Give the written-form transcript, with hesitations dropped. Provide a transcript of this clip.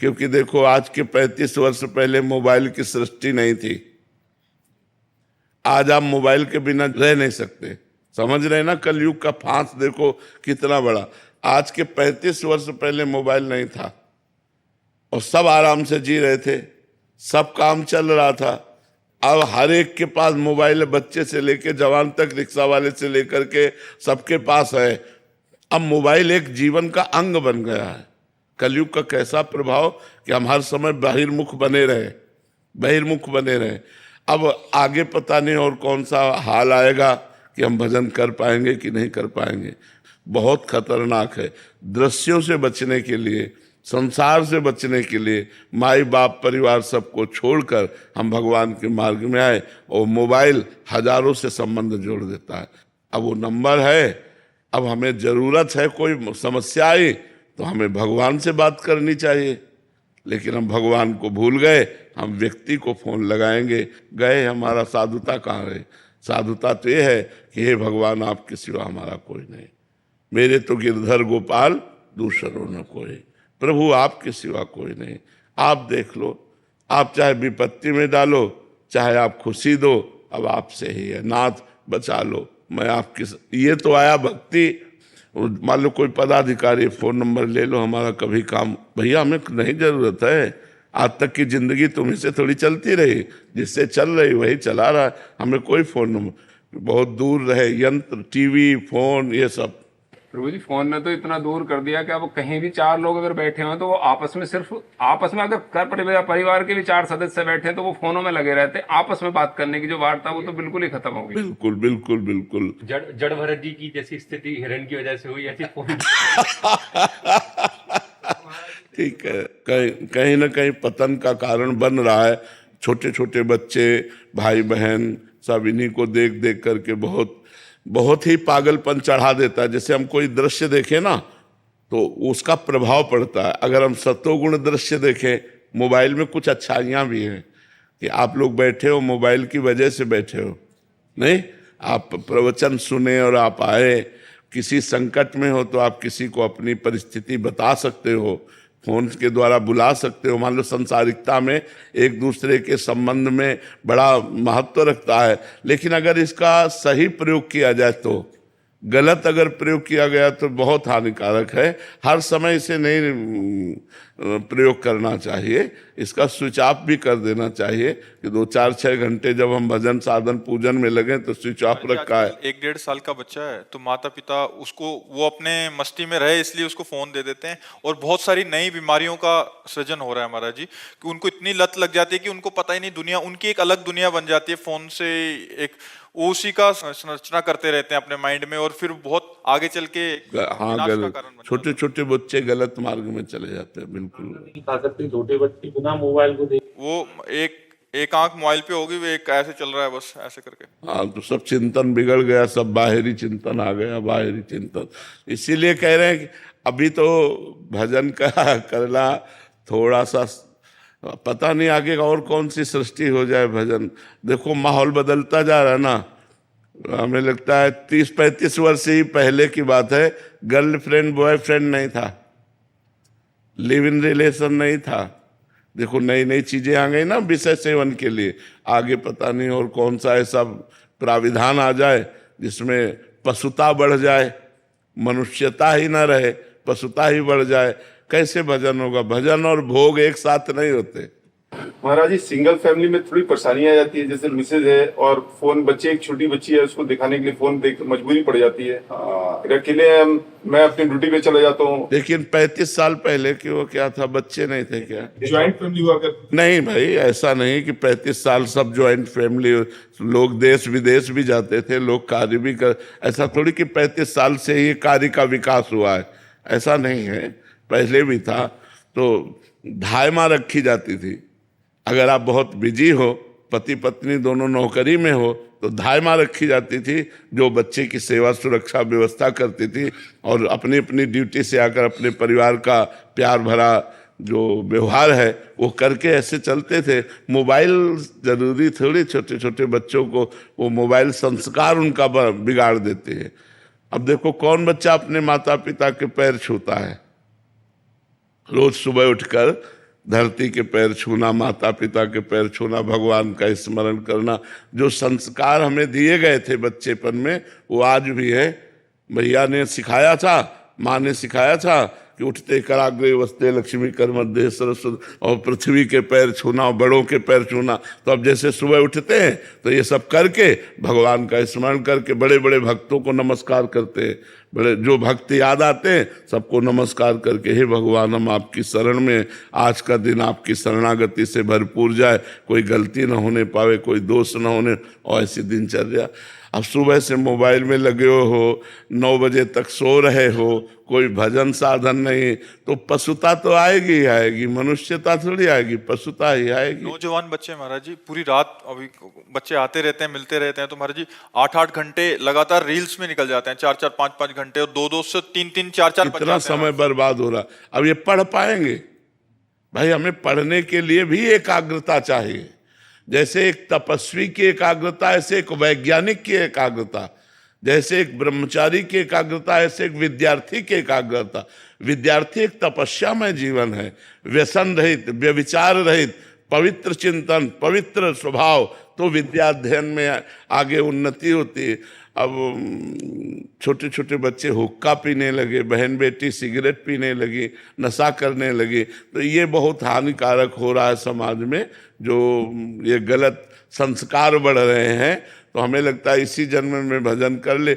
क्योंकि देखो आज के 35 वर्ष पहले मोबाइल की सृष्टि नहीं थी। आज आप मोबाइल के बिना रह नहीं सकते। समझ रहे ना, कलयुग का फांस देखो कितना बड़ा। आज के 35 वर्ष पहले मोबाइल नहीं था और सब आराम से जी रहे थे, सब काम चल रहा था। अब हर एक के पास मोबाइल है, बच्चे से लेकर जवान तक, रिक्शा वाले से लेकर के सबके पास है। अब मोबाइल एक जीवन का अंग बन गया है। कलयुग का कैसा प्रभाव कि हम हर समय बहिर्मुख बने रहे। अब आगे पता नहीं और कौन सा हाल आएगा कि हम भजन कर पाएंगे कि नहीं कर पाएंगे। बहुत खतरनाक है। दृश्यों से बचने के लिए, संसार से बचने के लिए माई बाप परिवार सबको छोड़कर हम भगवान के मार्ग में आए और मोबाइल हजारों से संबंध जोड़ देता है। अब वो नंबर है, अब हमें जरूरत है, कोई समस्या आई तो हमें भगवान से बात करनी चाहिए, लेकिन हम भगवान को भूल गए। हम व्यक्ति को फोन लगाएंगे, गए हमारा साधुता कहाँ है? साधुता तो ये है कि हे भगवान आपके सिवा हमारा कोई नहीं, मेरे तो गिरधर गोपाल दूसरों न कोई, प्रभु आपके सिवा कोई नहीं। आप देख लो, आप चाहे विपत्ति में डालो, चाहे आप खुशी दो, अब आपसे ही है। नाथ बचा लो, मैं आपके। ये तो आया भक्ति। मान लो कोई पदाधिकारी, फोन नंबर ले लो हमारा, कभी काम, भैया हमें नहीं जरूरत है। आज तक की जिंदगी तुम्हीं से थोड़ी चलती रही, जिससे चल रही वही चला रहा है। हमें कोई फोन नंबर, बहुत दूर रहे यंत्र, टीवी, फोन, ये सब। प्रभु जी फोन ने तो इतना दूर कर दिया कि अब कहीं भी चार लोग अगर बैठे हो तो वो आपस में अगर परिवार के भी 4 सदस्य बैठे हैं तो वो फोनों में लगे रहते हैं। आपस में बात करने की जो वार्ता वो तो बिल्कुल ही खत्म हो गई। बिल्कुल बिल्कुल बिल्कुल। जड़ भरत जी की जैसी स्थिति हिरण की वजह से हुई, ऐसी फोन ठीक है, कहीं ना कहीं पतन का कारण बन रहा है। छोटे छोटे बच्चे, भाई बहन सब इन्हीं को देख देख करके बहुत ही पागलपन चढ़ा देता है। जैसे हम कोई दृश्य देखें ना तो उसका प्रभाव पड़ता है। अगर हम सत्वगुण दृश्य देखें, मोबाइल में कुछ अच्छाइयाँ भी हैं कि आप लोग बैठे हो मोबाइल की वजह से बैठे हो, नहीं आप प्रवचन सुने और आप आए। किसी संकट में हो तो आप किसी को अपनी परिस्थिति बता सकते हो, फोन के द्वारा बुला सकते हो। मान लो संसारिकता में एक दूसरे के संबंध में बड़ा महत्व रखता है, लेकिन अगर इसका सही प्रयोग किया जाए तो, गलत अगर प्रयोग किया गया तो बहुत हानिकारक है। हर समय इसे नहीं प्रयोग करना चाहिए, इसका स्विच ऑफ भी कर देना चाहिए कि 2-4-6 घंटे जब हम भजन साधन पूजन में लगे तो स्विच ऑफ रखा है। 1-1.5 साल का बच्चा है तो माता पिता उसको, वो अपने मस्ती में रहे इसलिए उसको फोन दे देते हैं, और बहुत सारी नई बीमारियों का सृजन हो रहा है महाराज जी, कि उनको इतनी लत लग जाती है कि उनको पता ही नहीं, दुनिया उनकी एक अलग दुनिया बन जाती है फोन से। एक उसी का संरचना करते रहते हैं अपने माइंड में, और फिर बहुत आगे चल के छोटे छोटे बच्चे गलत मार्ग में चले जाते हैं। बिल्कुल छोटे बच्चे बिना मोबाइल को देख, वो एक आंख मोबाइल पे होगी, वो एक ऐसे चल रहा है बस ऐसे करके। हाँ, तो सब चिंतन बिगड़ गया, सब बाहरी चिंतन आ गया, बाहरी चिंतन। इसीलिए कह रहे हैं कि अभी तो भजन का करना थोड़ा सा, पता नहीं आगे और कौन सी सृष्टि हो जाए। भजन देखो माहौल बदलता जा रहा है ना। हमें लगता है 30-35 वर्ष ही पहले की बात है, गर्लफ्रेंड बॉयफ्रेंड नहीं था, लिव इन रिलेशन नहीं था। देखो नई नई चीजें आ गई ना विषय सेवन के लिए। आगे पता नहीं और कौन सा ऐसा प्राविधान आ जाए जिसमें पशुता बढ़ जाए, मनुष्यता ही ना रहे, पशुता ही बढ़ जाए। कैसे भजन होगा? भजन और भोग एक साथ नहीं होते महाराज जी। सिंगल फैमिली में थोड़ी परेशानी आ जाती है, जैसे मिसेज है और फोन, बच्चे, एक छोटी बच्ची है उसको दिखाने के लिए फोन देख मजबूरी पड़ जाती है। अकेले मैं अपनी ड्यूटी पे चला जाता हूँ। लेकिन 35 साल पहले की वो क्या था, बच्चे नहीं थे क्या? ज्वाइंट फैमिली हुआ कर? नहीं भाई, ऐसा नहीं कि 35 साल सब ज्वाइंट फैमिली, लोग देश विदेश भी जाते थे, लोग कार्य भी कर, ऐसा थोड़ी कि 35 साल से ही कार्य का विकास हुआ है, ऐसा नहीं है। पहले भी था। तो धायमा रखी जाती थी। अगर आप बहुत बिजी हो, पति पत्नी दोनों नौकरी में हो, तो धायमा रखी जाती थी जो बच्चे की सेवा सुरक्षा व्यवस्था करती थी, और अपनी अपनी ड्यूटी से आकर अपने परिवार का प्यार भरा जो व्यवहार है वो करके ऐसे चलते थे। मोबाइल जरूरी थोड़ी, छोटे छोटे बच्चों को वो मोबाइल संस्कार उनका बिगाड़ देते हैं। अब देखो कौन बच्चा अपने माता पिता के पैर छूता है? रोज सुबह उठकर धरती के पैर छूना, माता पिता के पैर छूना, भगवान का स्मरण करना, जो संस्कार हमें दिए गए थे बच्चेपन में वो आज भी है। भैया ने सिखाया था, माँ ने सिखाया था कि उठते कराग्रे वस्ते लक्ष्मी कर मध्य सरस्वती, और पृथ्वी के पैर छूना और बड़ों के पैर छूना। तो अब जैसे सुबह उठते हैं तो ये सब करके भगवान का स्मरण करके बड़े बड़े भक्तों को नमस्कार करते हैं, बड़े जो भक्त याद आते हैं सबको नमस्कार करके, हे भगवान हम आपकी शरण में, आज का दिन आपकी शरणागति से भरपूर जाए, कोई गलती न होने पावे, कोई दोष न होने, और ऐसी दिनचर्या। अब सुबह से मोबाइल में लगे हो, 9 बजे तक सो रहे हो, कोई भजन साधन नहीं, तो पशुता तो आएगी ही आएगी, मनुष्यता थोड़ी आएगी, पशुता ही आएगी। नौजवान बच्चे महाराज जी पूरी रात, अभी बच्चे आते रहते हैं, मिलते रहते हैं, तो महाराज जी 8-8 घंटे लगातार रील्स में निकल जाते हैं, 4-4 5-5 घंटे, और 2-2 से 3-3 4-4 बज इतना जाते हैं। समय बर्बाद हो रहा। अब ये पढ़ पाएंगे? भाई हमें पढ़ने के लिए भी एकाग्रता चाहिए। जैसे एक तपस्वी की एकाग्रता, ऐसे एक वैज्ञानिक की एकाग्रता, जैसे एक ब्रह्मचारी की एकाग्रता, ऐसे एक विद्यार्थी की एकाग्रता। विद्यार्थी एक तपस्यामय जीवन है, व्यसन रहित, व्यभिचार रहित, पवित्र चिंतन, पवित्र स्वभाव, तो विद्या अध्ययन में आगे उन्नति होती है। अब छोटे छोटे बच्चे हुक्का पीने लगे, बहन बेटी सिगरेट पीने लगी, नशा करने लगी, तो ये बहुत हानिकारक हो रहा है समाज में, जो ये गलत संस्कार बढ़ रहे हैं। तो हमें लगता है इसी जन्म में भजन कर ले